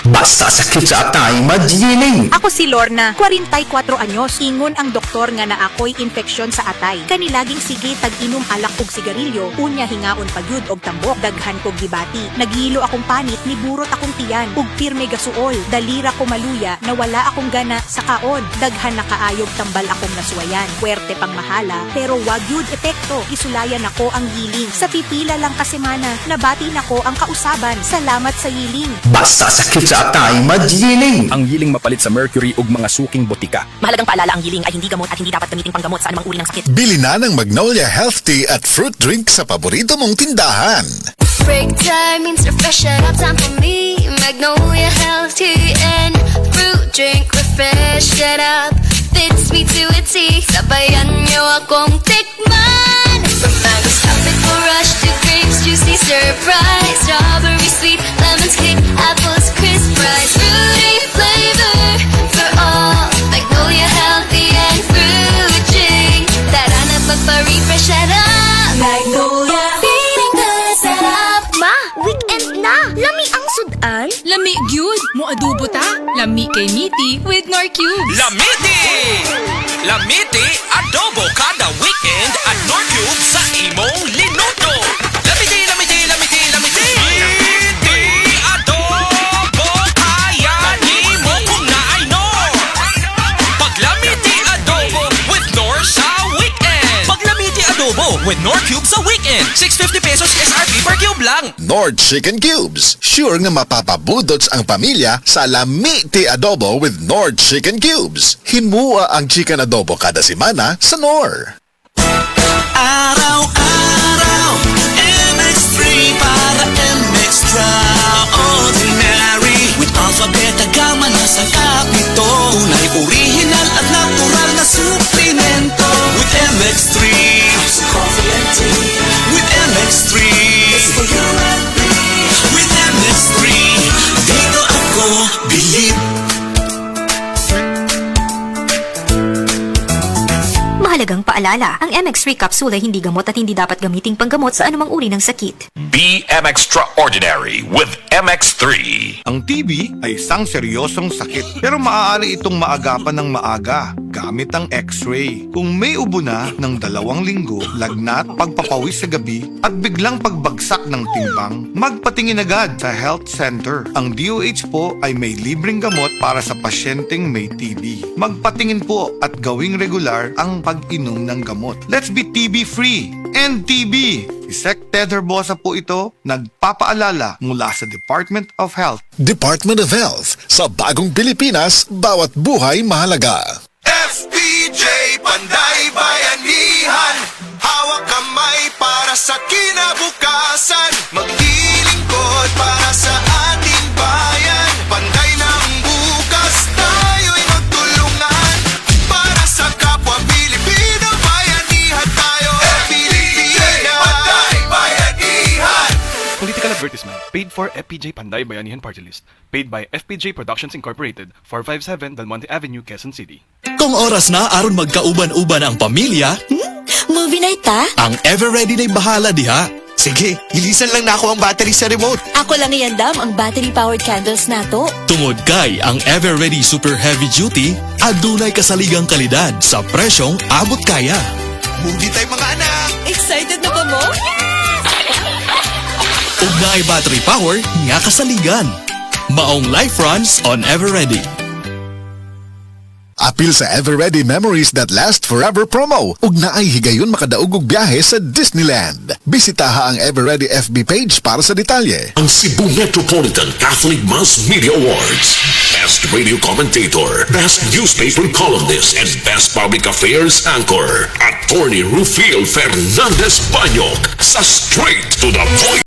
Basta sakit sa atay, maggiling. Ako si Lorna, 44 anyos. Ingon ang doktor nga na ako'y infeksyon sa atay. Kanilaging sige tag-inom alak og sigarilyo, unya hingaon pagyud og tambok, daghan kog gibati. Naghilo akong panit, niburot akong tiyan, ug pirme gasuol. Dalira ko maluya, nawala akong gana sa kaon. Daghan na kaayog tambal akong naswayan. Puwerte pang mahala, pero wag yun epekto. Isulayan ako ang giling. Sa pipila lang kasemana, nabati nako ang kausaban. Salamat sa yiling. Basta sakit sa atay, maggiling. Ang giling mapalit sa mercury ug mga suking botika. Mahalagang paalala, ang giling ay hindi gamot at hindi dapat gamitin panggamot sa anumang uri ng sakit. Bili na ng Magnolia Health Tea at fruit drink sa paborito mong tindahan. Break time means refresh it up time for me. Magnolia Health Tea and fruit drink, refresh it up. Fits me to a T. Sabayan niyo akong tikman. From mango's tropical rush to grapes, juicy surprise. Strawberry sweet, lemons kick, apples crisp fries. Fruity flavor for all. Magnolia healthy and fruit drink. Tara na magpa-refresh it up. Magnolia feeling good, set up. Ma, weekend na. Lami ang sudan. Lami gyud mo adobo ta. Lami kay Miti with Nor Cubes. Lamiti! Lamiti adobo kada weekend at Nor Cubes sa imong linuto. Lamiti, lamiti, lamiti, lamiti. Lamiti adobo kaya ni mo kung naay Nor. Pag Lamiti adobo with Nor sa weekend. Pag Lamiti adobo with Nor Cubes sa weekend. 650 pesos SRP per cube lang. Nord Chicken Cubes. Sure nga mapapabudots ang pamilya sa Lamiti Adobo with Nord Chicken Cubes. Hinmua ang chicken adobo kada semana sa Nor. Araw-araw, MX3 para extraordinary. With alphabet gama na sa kapito. Tunay original at natural na suplemento. With MX3, coffee and tea. With MX3, it's for you and me. With MX3, dito ako believe. Mahalagang paalala, ang MX3 capsule ay hindi gamot at hindi dapat gamiting panggamot sa anumang uri ng sakit. BM Extraordinary with MX3. Ang TB ay isang seryosong sakit pero maaari itong maagapan ng maaga gamit ang X-ray. Kung may ubo na ng 2 linggo, lagnat, pagpapawis sa gabi at biglang pagbagsak ng timbang, magpatingin agad sa health center. Ang DOH po ay may libreng gamot para sa pasyenteng may TB. Magpatingin po at gawing regular ang pag-inom ng gamot. Let's be TB-free! End TB! Si Sec Ted Herbosa po ito, nagpapaalala mula sa Department of Health. Department of Health. Sa bagong Pilipinas, bawat buhay mahalaga. FPJ Panday Bayanihan, hawak kamay para sa kinabukasan. Maglilingkod para sa ating bayan. Panday na ang bukas, tayo'y magtulungan. Para sa kapwa Pilipino, bayanihan tayo. FPJ Panday Bayanihan. Political advertisement paid for FPJ Panday Bayanihan Party List. Paid by FPJ Productions Incorporated, 457 Del Monte Avenue, Quezon City. Kung oras na aron magkauban-uban ang pamilya, Movie night ta? ang Ever Ready na'y bahala diha. Sige, ilisan lang na ako ang battery sa remote. Ako lang iandam ang battery-powered candles nato. Tungod kay ang Ever Ready Super Heavy Duty, adunay kasaligang kalidad sa presyong abot kaya. Movie time mga anak! Excited na ba mo? Ug naay battery power nga kasaligan. Maong life runs on Ever Ready. Apil sa Ever-Ready Memories That Last Forever promo. Ug naay higayon makadaog og biyahe sa Disneyland. Bisitaha ang Ever-Ready FB page para sa detalye. Ang Cebu Metropolitan Catholic Mass Media Awards. Best Radio Commentator, Best Newspaper Columnist, and Best Public Affairs Anchor. Attorney Rufiel Fernandez Banyok sa Straight to the Point.